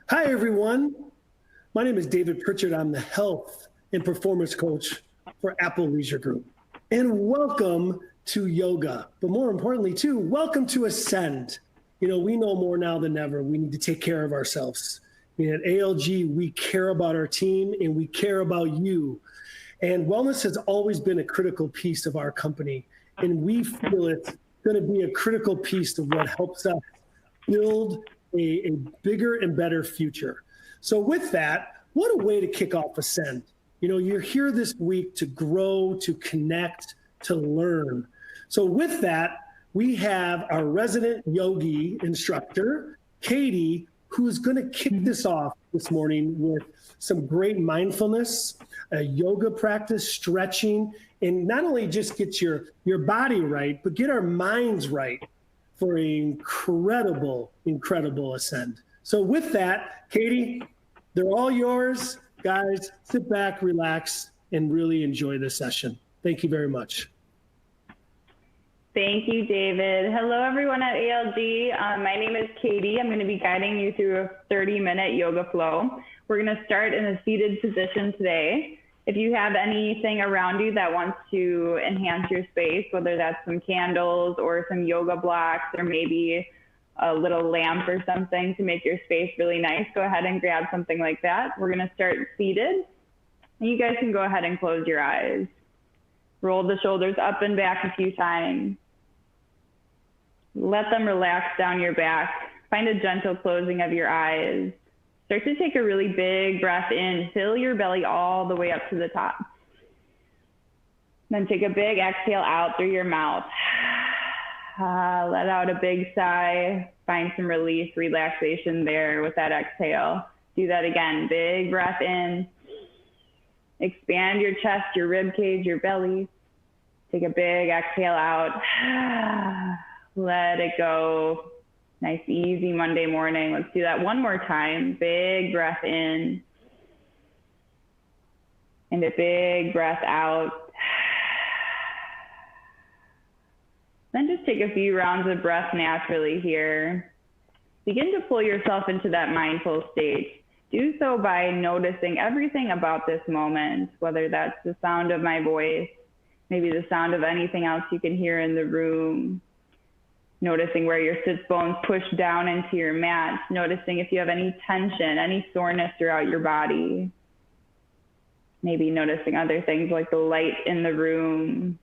Hi, everyone. My name is David Pritchard. I'm the health and performance coach for Apple Leisure Group. And welcome to yoga. But more importantly, too, welcome to Ascend. You know, we know more now than ever. We need to take care of ourselves. At ALG, we care about our team and we care about you. And wellness has always been a critical piece of our company. And we feel it's going to be a critical piece of what helps us build a bigger and better future. So with that, what a way to kick off Ascend. You know, you're here this week to grow, to connect, to learn. So with that, we have our resident yogi instructor, Katie, who is going to kick this off this morning with some great mindfulness, a yoga practice, stretching, and not only just get your body right, but get our minds right for an incredible Ascend. So with that, Katie, they're all yours. Guys, sit back, relax, and really enjoy this session. Thank you very much. Thank you, David. Hello, everyone at ALG. My name is Katie. I'm going to be guiding you through a 30-minute yoga flow. We're going to start in a seated position today. If you have anything around you that wants to enhance your space, whether that's some candles or some yoga blocks or maybe a little lamp or something to make your space really nice, go ahead and grab something like that. We're going to start seated. You guys can go ahead and close your eyes. Roll the shoulders up and back a few times. Let them relax down your back. Find a gentle closing of your eyes. Start to take a really big breath in. Fill your belly all the way up to the top. Then take a big exhale out through your mouth. Let out a big sigh. Find some release, relaxation there with that exhale. Do that again. Big breath in. Expand your chest, your rib cage, your belly. Take a big exhale out. Let it go. Nice, easy Monday morning. Let's do that one more time. Big breath in. And a big breath out. Then just take a few rounds of breath naturally here. Begin to pull yourself into that mindful state. Do so by noticing everything about this moment, whether that's the sound of my voice, maybe the sound of anything else you can hear in the room. Noticing where your sits bones push down into your mat. Noticing if you have any tension, any soreness throughout your body. Maybe noticing other things like the light in the room.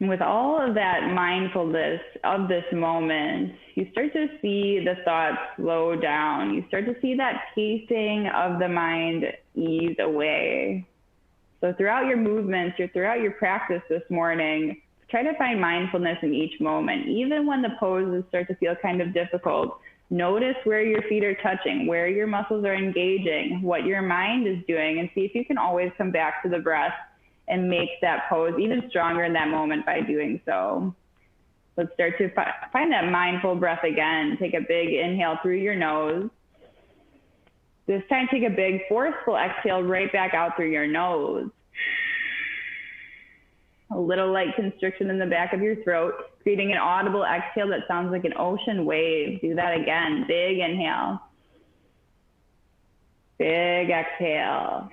And with all of that mindfulness of this moment, you start to see the thoughts slow down. You start to see that pacing of the mind ease away. So throughout your movements, or throughout your practice this morning, try to find mindfulness in each moment. Even when the poses start to feel kind of difficult, notice where your feet are touching, where your muscles are engaging, what your mind is doing, and see if you can always come back to the breath and make that pose even stronger in that moment by doing so. Let's start to find that mindful breath again. Take a big inhale through your nose. This time, take a big forceful exhale right back out through your nose. A little light constriction in the back of your throat, creating an audible exhale that sounds like an ocean wave. Do that again. Big inhale. Big exhale.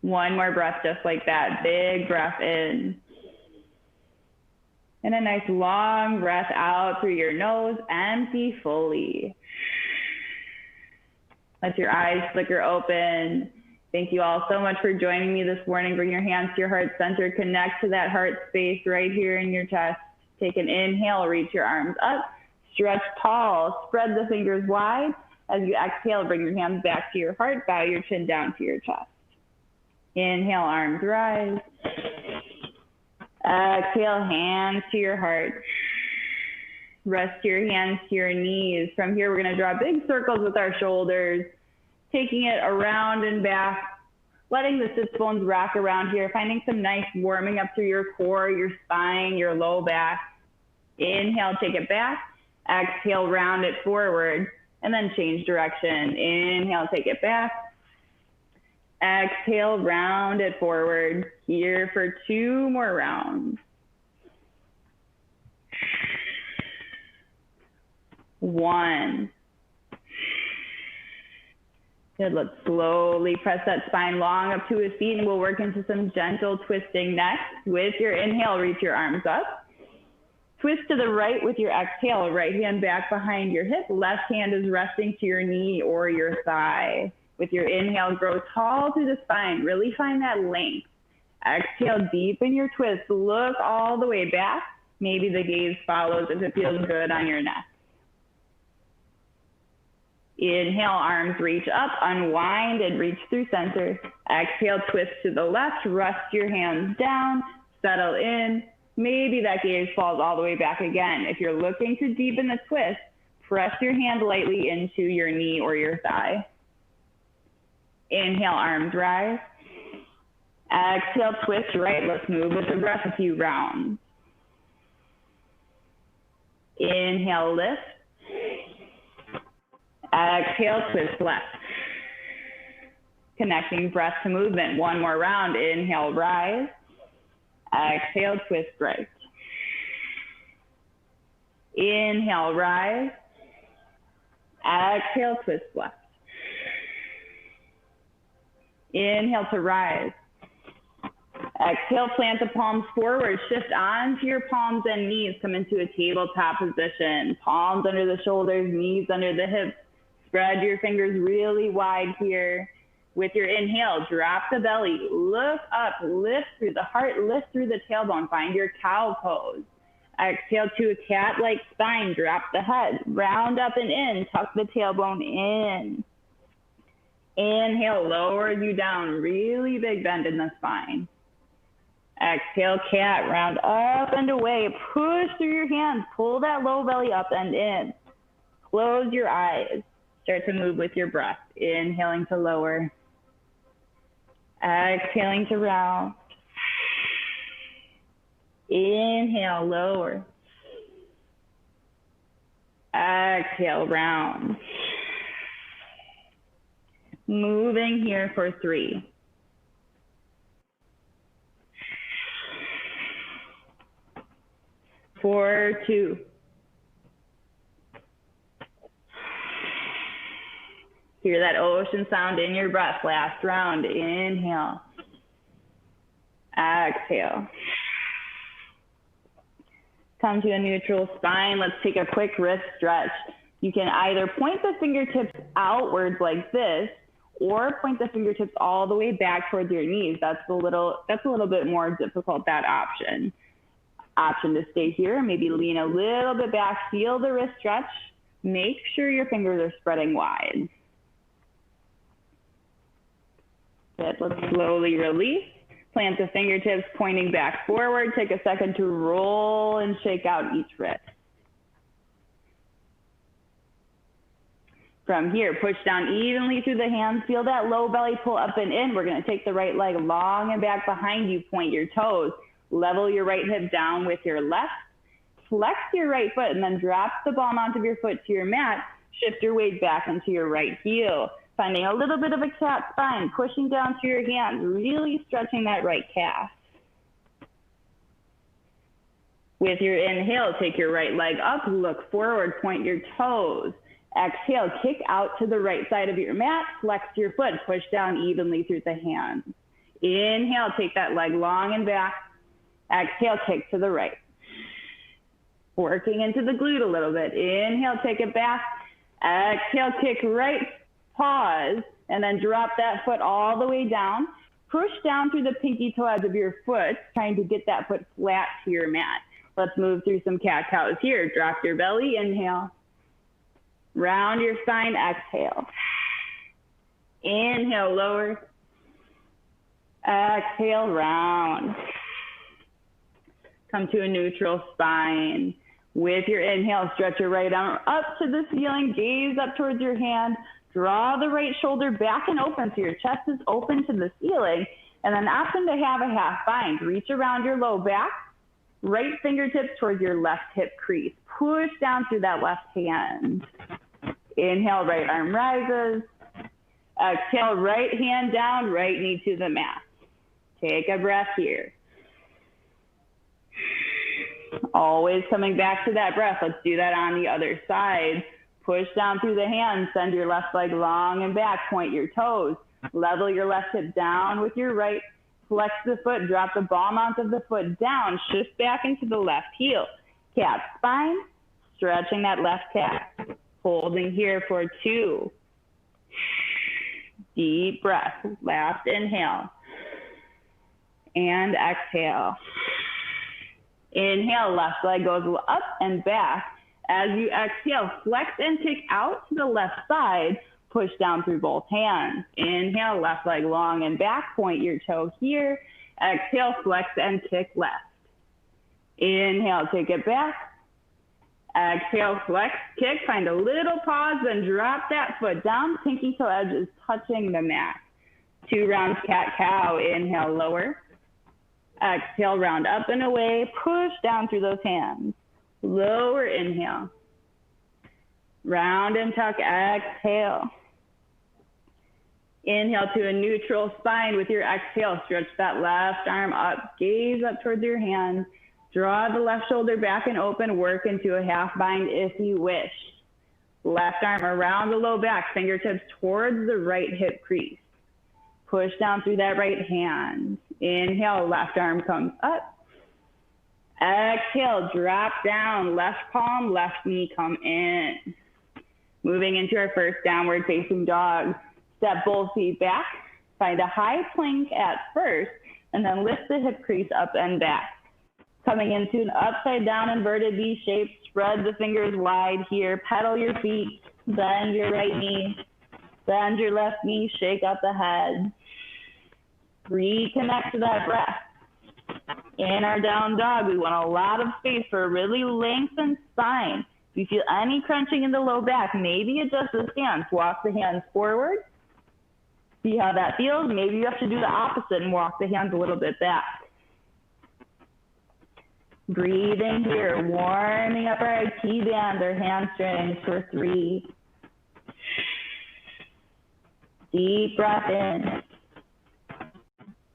One more breath just like that. Big breath in. And a nice long breath out through your nose, empty fully. Let your eyes flicker open. Thank you all so much for joining me this morning. Bring your hands to your heart center. Connect to that heart space right here in your chest. Take an inhale, reach your arms up. Stretch tall, spread the fingers wide. As you exhale, bring your hands back to your heart. Bow your chin down to your chest. Inhale, arms rise. Exhale, hands to your heart. Rest your hands to your knees. From here, we're going to draw big circles with our shoulders, taking it around and back, letting the sits bones rock around here, finding some nice warming up through your core, your spine, your low back. Inhale, take it back. Exhale, round it forward, and then change direction. Inhale, take it back. Exhale, round it forward. Here for 2 more rounds. 1. Good, let's slowly press that spine long up to a seat, and we'll work into some gentle twisting next. With your inhale, reach your arms up. Twist to the right with your exhale, right hand back behind your hip, left hand is resting to your knee or your thigh. With your inhale, grow tall through the spine, really find that length. Exhale, deepen your twist, look all the way back. Maybe the gaze follows if it feels good on your neck. Inhale, arms reach up, unwind and reach through center. Exhale, twist to the left, rest your hands down, settle in. Maybe that gaze falls all the way back again. If you're looking to deepen the twist, press your hand lightly into your knee or your thigh. Inhale, arms rise. Exhale, twist right. Let's move with the breath a few rounds. Inhale, lift. Exhale, twist left. Connecting breath to movement. One more round. Inhale, rise. Exhale, twist right. Inhale, rise. Exhale, twist left. Inhale to rise. Exhale, plant the palms forward. Shift onto your palms and knees. Come into a tabletop position. Palms under the shoulders, knees under the hips. Spread your fingers really wide here. With your inhale, drop the belly. Look up, lift through the heart, lift through the tailbone. Find your cow pose. Exhale to a cat-like spine. Drop the head. Round up and in. Tuck the tailbone in. Inhale, lower you down. Really big bend in the spine. Exhale, cat. Round up and away. Push through your hands. Pull that low belly up and in. Close your eyes. Start to move with your breath. Inhaling to lower. Exhaling to round. Inhale, lower. Exhale, round. Moving here for 3. 4, 2. Hear that ocean sound in your breath. Last round. Inhale. Exhale. Come to a neutral spine. Let's take a quick wrist stretch. You can either point the fingertips outwards like this, or point the fingertips all the way back towards your knees. That's a little bit more difficult, that option. Option to stay here, maybe lean a little bit back, feel the wrist stretch. Make sure your fingers are spreading wide. Good, let's slowly release. Plant the fingertips pointing back forward. Take a second to roll and shake out each wrist. From here, push down evenly through the hands. Feel that low belly pull up and in. We're gonna take the right leg long and back behind you. Point your toes. Level your right hip down with your left. Flex your right foot and then drop the palm onto your foot to your mat. Shift your weight back into your right heel. Finding a little bit of a cat spine, pushing down through your hands, really stretching that right calf. With your inhale, take your right leg up, look forward, point your toes. Exhale, kick out to the right side of your mat, flex your foot, push down evenly through the hands. Inhale, take that leg long and back. Exhale, kick to the right. Working into the glute a little bit. Inhale, take it back. Exhale, kick right. Pause, and then drop that foot all the way down. Push down through the pinky toes of your foot, trying to get that foot flat to your mat. Let's move through some cat-cows here. Drop your belly, inhale. Round your spine, exhale. Inhale, lower. Exhale, round. Come to a neutral spine. With your inhale, stretch your right arm up to the ceiling, gaze up towards your hand. Draw the right shoulder back and open so your chest is open to the ceiling. And then option to have a half bind. Reach around your low back, right fingertips towards your left hip crease. Push down through that left hand. Inhale, right arm rises. Exhale, right hand down, right knee to the mat. Take a breath here. Always coming back to that breath. Let's do that on the other side. Push down through the hands, send your left leg long and back, point your toes. Level your left hip down with your right. Flex the foot, drop the ball mount of the foot down, shift back into the left heel. Cat spine, stretching that left calf. Holding here for 2. Deep breath, last inhale. And exhale. Inhale, left leg goes up and back. As you exhale, flex and kick out to the left side. Push down through both hands. Inhale, left leg long and back. Point your toe here. Exhale, flex and kick left. Inhale, take it back. Exhale, flex, kick. Find a little pause, then drop that foot down. Pinky toe edges touching the mat. 2 rounds cat-cow. Inhale, lower. Exhale, round up and away. Push down through those hands. Lower inhale. Round and tuck, exhale. Inhale to a neutral spine with your exhale. Stretch that left arm up, gaze up towards your hands. Draw the left shoulder back and open, work into a half bind if you wish. Left arm around the low back, fingertips towards the right hip crease. Push down through that right hand. Inhale, left arm comes up. Exhale, drop down, left palm, left knee come in. Moving into our first downward facing dog. Step both feet back, find a high plank at first, and then lift the hip crease up and back. Coming into an upside down inverted V shape, spread the fingers wide here, pedal your feet, bend your right knee, bend your left knee, shake out the head. Reconnect to that breath. In our down dog, we want a lot of space for a really lengthened spine. If you feel any crunching in the low back, maybe adjust the stance. Walk the hands forward. See how that feels. Maybe you have to do the opposite and walk the hands a little bit back. Breathing here, warming up our IT band, our hamstrings for 3. Deep breath in.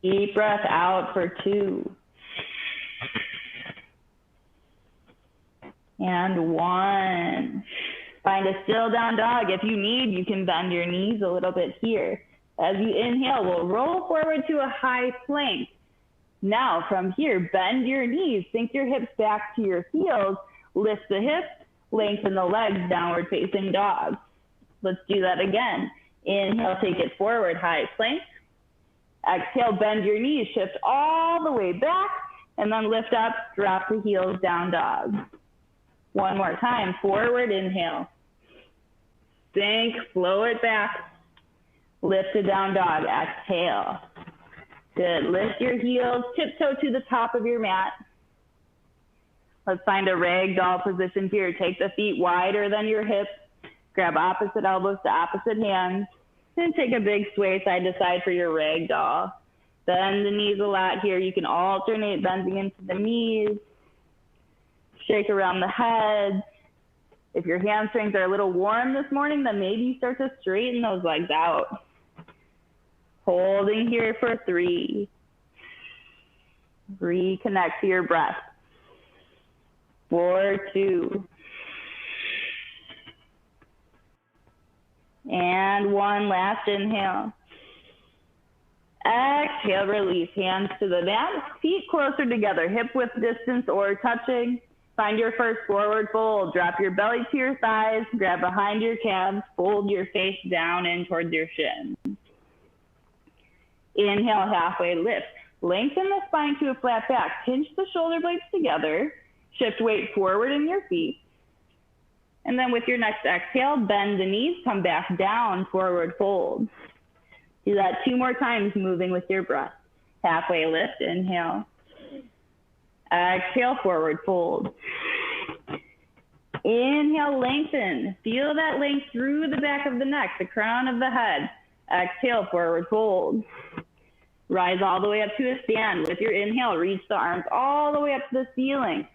Deep breath out for 2. And 1. Find a still down dog. If you need, you can bend your knees a little bit here. As you inhale, we'll roll forward to a high plank. Now from here, bend your knees, sink your hips back to your heels, lift the hips, lengthen the legs, downward facing dog. Let's do that again. Inhale, take it forward, high plank. Exhale, bend your knees, shift all the way back, and then lift up, drop the heels, down dog. One more time, forward inhale. Sink, flow it back. Lift it down dog, exhale. Good, lift your heels, tiptoe to the top of your mat. Let's find a ragdoll position here. Take the feet wider than your hips. Grab opposite elbows to opposite hands. Then take a big sway side to side for your ragdoll. Bend the knees a lot here. You can alternate bending into the knees. Shake around the head. If your hamstrings are a little warm this morning, then maybe you start to straighten those legs out. Holding here for 3. Reconnect to your breath. For 2. And 1, last inhale. Exhale, release, hands to the mat, feet closer together, hip width distance or touching. Find your first forward fold. Drop your belly to your thighs, grab behind your calves, fold your face down in towards your shins. Inhale, halfway lift. Lengthen the spine to a flat back. Pinch the shoulder blades together. Shift weight forward in your feet. And then with your next exhale, bend the knees, come back down, forward fold. Do that 2 more times, moving with your breath. Halfway lift, inhale. Exhale, forward fold. Inhale, lengthen. Feel that length through the back of the neck, the crown of the head. Exhale, forward fold. Rise all the way up to a stand. With your inhale, reach the arms all the way up to the ceiling.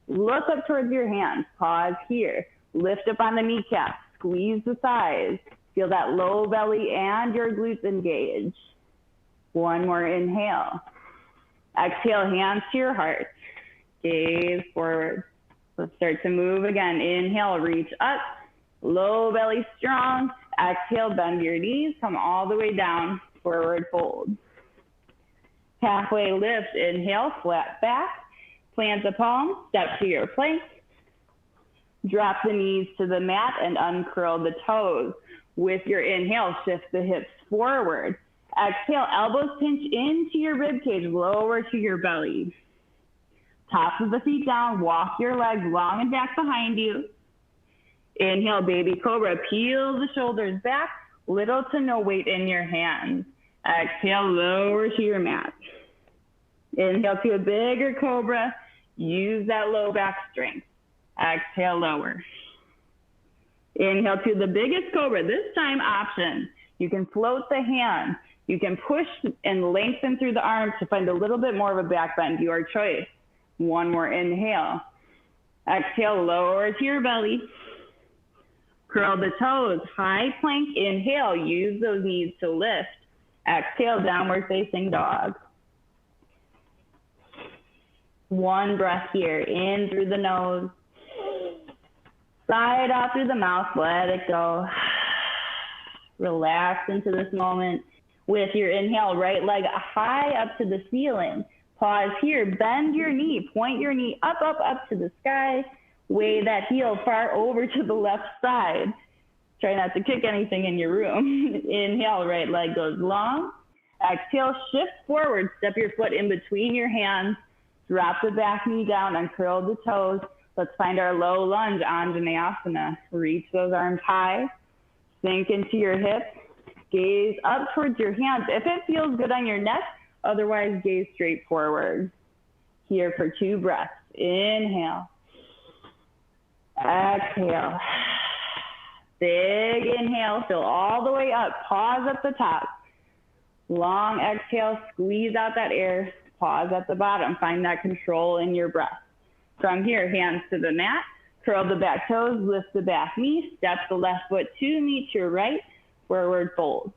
Look up towards your hands. Pause here. Lift up on the kneecaps. Squeeze the thighs. Feel that low belly and your glutes engage. 1 more inhale. Exhale, hands to your heart. Gaze forward. Let's start to move again. Inhale, reach up. Low belly strong. Exhale, bend your knees. Come all the way down. Forward fold. Halfway lift. Inhale, flat back. Plant the palm. Step to your plank. Drop the knees to the mat and uncurl the toes. With your inhale, shift the hips forward. Exhale, elbows pinch into your rib cage, lower to your belly. Tops of the feet down, walk your legs long and back behind you. Inhale, baby cobra, peel the shoulders back, little to no weight in your hands. Exhale, lower to your mat. Inhale to a bigger cobra, use that low back strength. Exhale, lower. Inhale to the biggest cobra, this time option. You can float the hands. You can push and lengthen through the arms to find a little bit more of a back bend, your choice. One more inhale. Exhale, lower to your belly. Curl the toes, high plank, inhale, use those knees to lift. Exhale, downward facing dog. One breath here, in through the nose. Sigh it out through the mouth, let it go. Relax into this moment. With your inhale, right leg high up to the ceiling. Pause here, bend your knee, point your knee up, up, up to the sky. Weigh that heel far over to the left side. Try not to kick anything in your room. Inhale, right leg goes long. Exhale, shift forward, step your foot in between your hands. Drop the back knee down, uncurl the toes. Let's find our low lunge, Anjaneyasana. Reach those arms high, sink into your hips. Gaze up towards your hands. If it feels good on your neck, otherwise gaze straight forward. Here for 2 breaths. Inhale. Exhale. Big inhale, fill all the way up. Pause at the top. Long exhale, squeeze out that air. Pause at the bottom. Find that control in your breath. From here, hands to the mat. Curl the back toes, lift the back knee. Step the left foot to meet your right. Forward fold.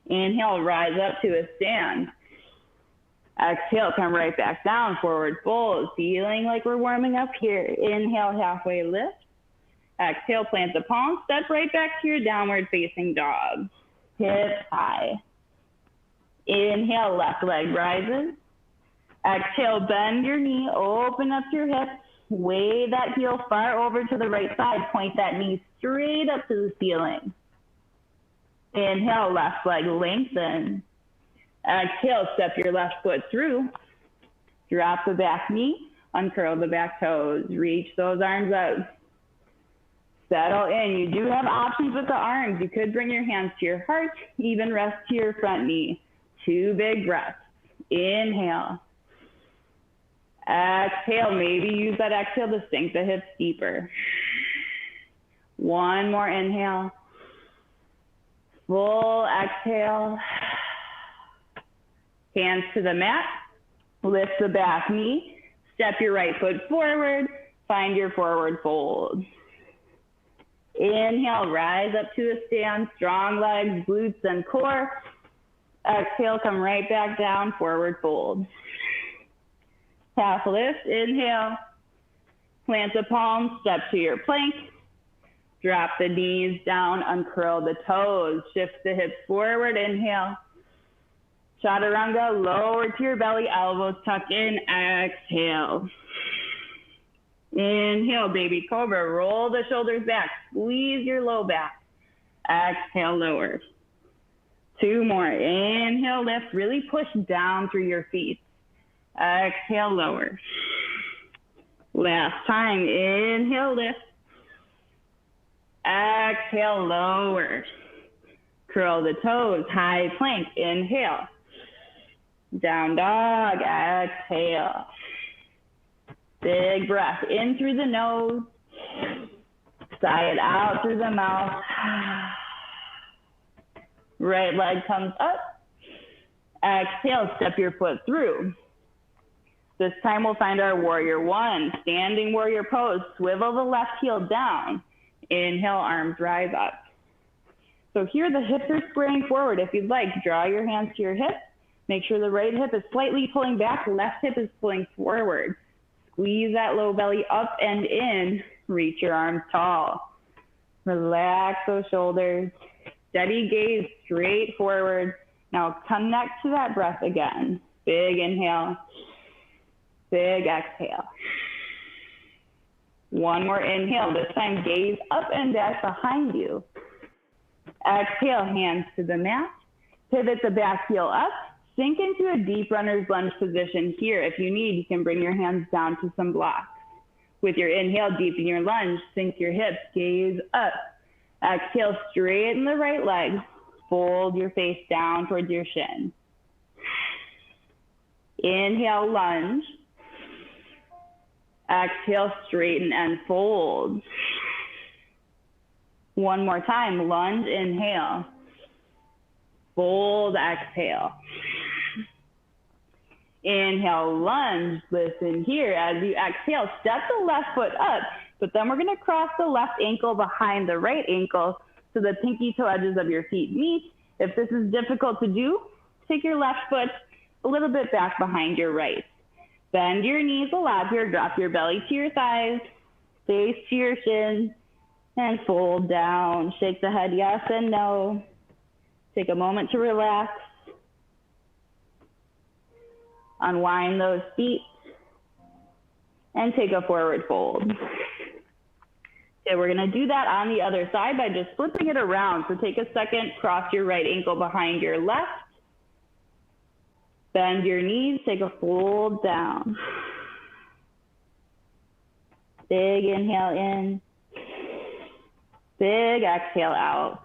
Inhale, rise up to a stand. Exhale, come right back down, forward fold. Feeling like we're warming up here. Inhale, halfway lift. Exhale, plant the palm. Step right back to your downward facing dog. Hips high. Inhale, left leg rises. Exhale, bend your knee, open up your hips. Weigh that heel far over to the right side. Point that knee straight up to the ceiling. Inhale, left leg lengthen. Exhale, step your left foot through. Drop the back knee, uncurl the back toes. Reach those arms out. Settle in. You do have options with the arms. You could bring your hands to your heart, even rest to your front knee. 2 big breaths. Inhale. Exhale. Maybe use that exhale to sink the hips deeper. 1 more inhale. Full exhale. Hands to the mat. Lift the back knee. Step your right foot forward. Find your forward fold. Inhale, rise up to a stand. Strong legs, glutes, and core. Exhale, come right back down, forward fold. Half lift, inhale. Plant the palms, step to your plank. Drop the knees down, uncurl the toes. Shift the hips forward, inhale. Chaturanga, lower to your belly, elbows tuck in, exhale. Inhale, baby cobra, roll the shoulders back, squeeze your low back. Exhale, lower. 2 more, inhale, lift, really push down through your feet. Exhale, lower. Last time, inhale, lift. Exhale, lower. Curl the toes, high plank, inhale. Down dog, exhale. Big breath in through the nose. Sigh it out through the mouth. Right leg comes up. Exhale, step your foot through. This time we'll find our warrior 1, standing warrior pose. Swivel the left heel down. Inhale, arms rise up. So here the hips are squaring forward. If you'd like, draw your hands to your hips. Make sure the right hip is slightly pulling back, left hip is pulling forward. Squeeze that low belly up and in. Reach your arms tall. Relax those shoulders. Steady gaze straight forward. Now connect to that breath again. Big inhale. Big exhale. One more inhale. This time gaze up and back behind you. Exhale, hands to the mat. Pivot the back heel up. Sink into a deep runner's lunge position here. If you need, you can bring your hands down to some blocks. With your inhale, deepen your lunge. Sink your hips. Gaze up. Exhale, straighten the right leg. Fold your face down towards your shin. Inhale, lunge. Exhale, straighten and fold. One more time, lunge, inhale. Fold, exhale. Inhale, lunge. Listen here. As you exhale, step the left foot up, but then we're going to cross the left ankle behind the right ankle so the pinky toe edges of your feet meet. If this is difficult to do, take your left foot a little bit back behind your right. Bend your knees a lot here. Drop your belly to your thighs. Face to your shins and fold down. Shake the head yes and no. Take a moment to relax. Unwind those feet and take a forward fold. Okay, we're gonna do that on the other side by just flipping it around. So take a second, cross your right ankle behind your left. Bend your knees, take a fold down. Big inhale in. Big exhale out.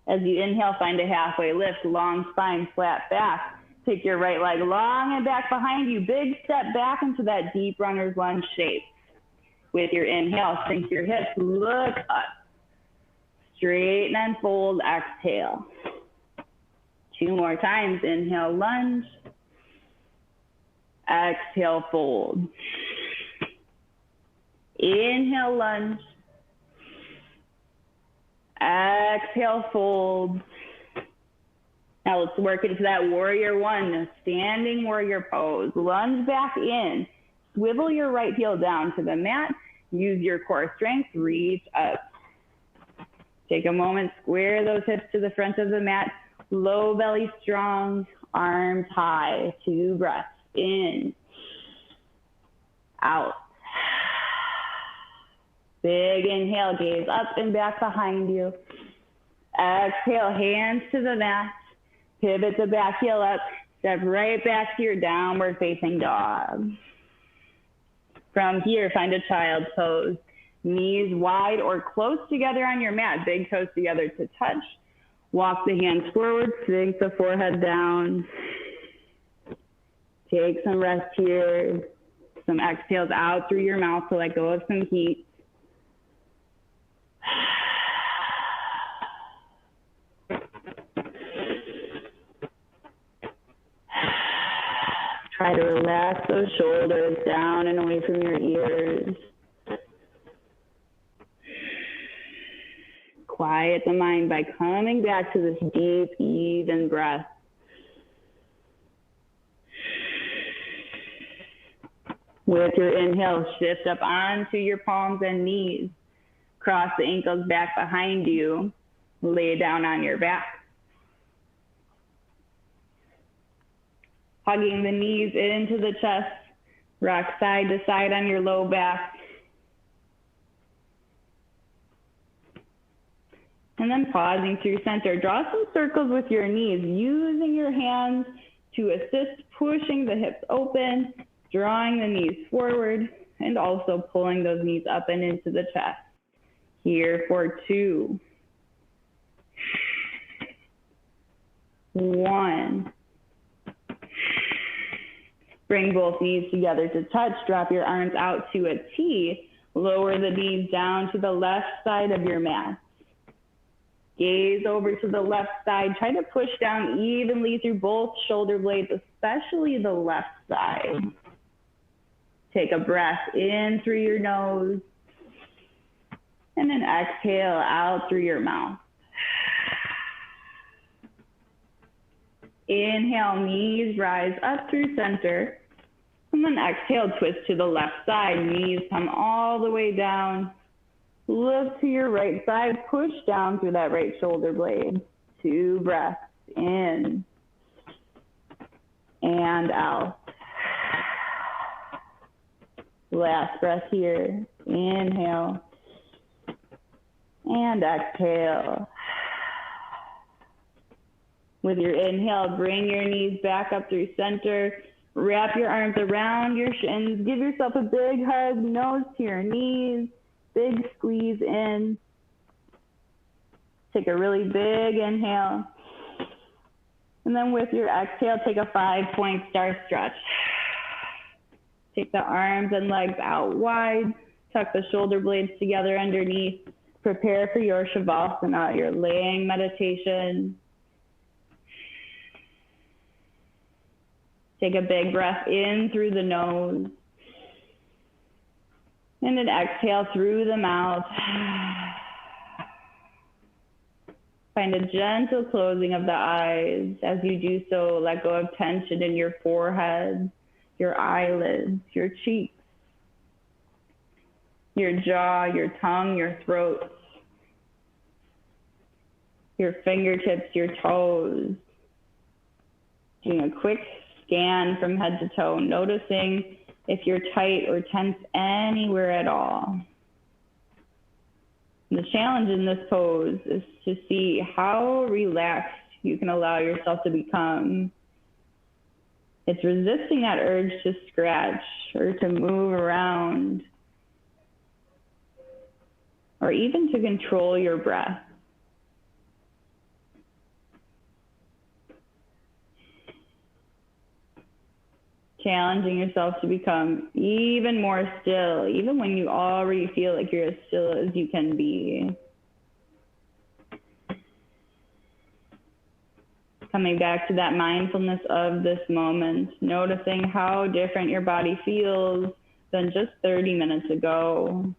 As you inhale, find a halfway lift, long spine, flat back. Take your right leg long and back behind you. Big step back into that deep runner's lunge shape. With your inhale, sink your hips, look up. Straighten and fold, exhale. 2 more times, inhale, lunge. Exhale, fold. Inhale, lunge. Exhale, fold. Now let's work into that warrior one, standing warrior pose. Lunge back in. Swivel your right heel down to the mat. Use your core strength, reach up. Take a moment, square those hips to the front of the mat. Low belly strong, arms high. 2 breaths. In. Out. Big inhale, gaze up and back behind you. Exhale, hands to the mat. Pivot the back heel up. Step right back to your downward facing dog. From here, find a child's pose. Knees wide or close together on your mat. Big toes together to touch. Walk the hands forward, sink the forehead down. Take some rest here. Some exhales out through your mouth to let go of some heat. Try to relax those shoulders down and away from your ears. Quiet the mind by coming back to this deep, even breath. With your inhale, shift up onto your palms and knees. Cross the ankles back behind you. Lay down on your back. Hugging the knees into the chest. Rock side to side on your low back. And then pausing through center. Draw some circles with your knees, using your hands to assist pushing the hips open, drawing the knees forward, and also pulling those knees up and into the chest. Here for 2. 1. Bring both knees together to touch. Drop your arms out to a T. Lower the knees down to the left side of your mat. Gaze over to the left side. Try to push down evenly through both shoulder blades, especially the left side. Take a breath in through your nose. And then exhale out through your mouth. Inhale, knees rise up through center. And then exhale, twist to the left side. Knees come all the way down. Look to your right side. Push down through that right shoulder blade. 2 breaths in and out. Last breath here. Inhale and exhale. With your inhale, bring your knees back up through center. Wrap your arms around your shins. Give yourself a big hug, nose to your knees. Big squeeze in. Take a really big inhale. And then with your exhale, take a 5-point star stretch. Take the arms and legs out wide. Tuck the shoulder blades together underneath. Prepare for your Shavasana, your laying meditation. Take a big breath in through the nose. And then exhale through the mouth. Find a gentle closing of the eyes. As you do so, let go of tension in your forehead, your eyelids, your cheeks, your jaw, your tongue, your throat, your fingertips, your toes. Doing a quick scan from head to toe, noticing if you're tight or tense anywhere at all. The challenge in this pose is to see how relaxed you can allow yourself to become. It's resisting that urge to scratch or to move around, or even to control your breath. Challenging yourself to become even more still, even when you already feel like you're as still as you can be. Coming back to that mindfulness of this moment, noticing how different your body feels than just 30 minutes ago.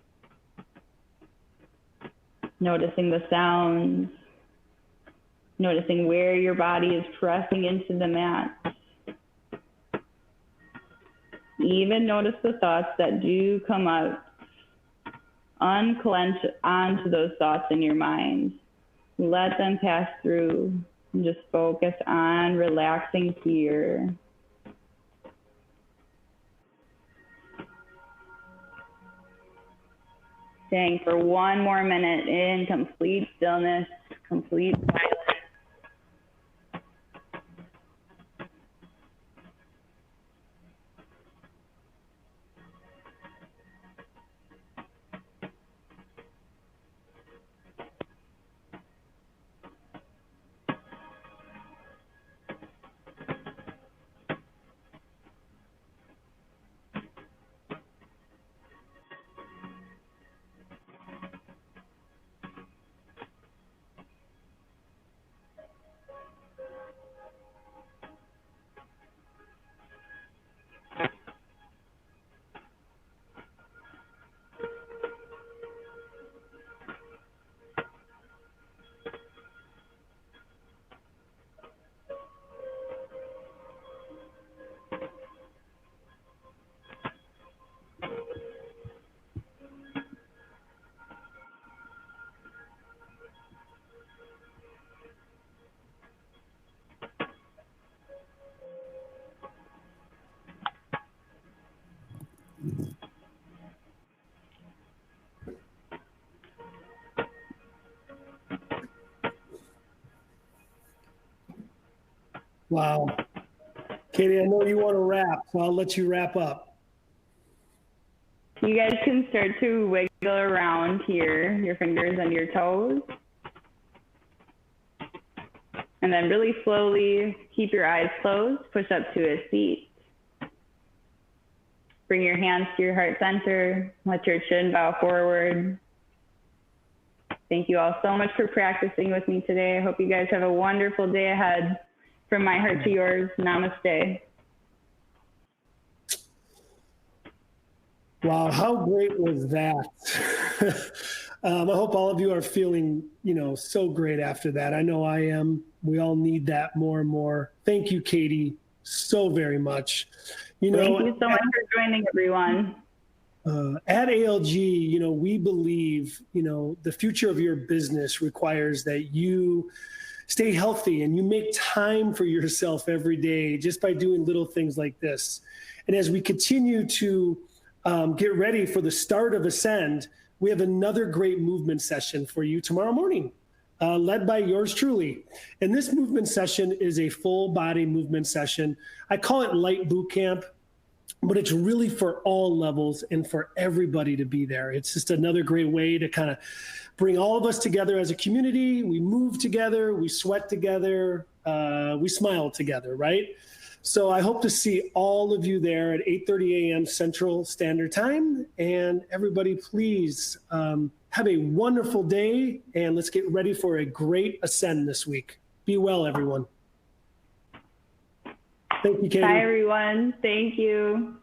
Noticing the sounds, noticing where your body is pressing into the mat. Even notice the thoughts that do come up. Unclench onto those thoughts in your mind. Let them pass through and just focus on relaxing here. Staying for 1 more minute in complete stillness, complete silence. Wow. Katie, I know you want to wrap, so I'll let you wrap up. You guys can start to wiggle around here, your fingers and your toes. And then really slowly keep your eyes closed, push up to a seat. Bring your hands to your heart center, let your chin bow forward. Thank you all so much for practicing with me today. I hope you guys have a wonderful day ahead. From my heart to yours, namaste. Wow, how great was that? I hope all of you are feeling, so great after that. I know I am. We all need that more and more. Thank you, Katie. so very much. You Thank know, you so much for joining, everyone. At ALG, you know, we believe, you know, the future of your business requires that you stay healthy and you make time for yourself every day just by doing little things like this. And as we continue to get ready for the start of Ascend, we have another great movement session for you tomorrow morning, led by yours truly. And this movement session is a full body movement session. I call it light boot camp, but it's really for all levels and for everybody to be there. It's just another great way to kind of bring all of us together as a community. We move together, we sweat together, we smile together, right? So I hope to see all of you there at 8:30 a.m. Central Standard Time. And everybody, please have a wonderful day, and let's get ready for a great Ascend this week. Be well, everyone. Thank you, Katie. Bye, everyone. Thank you.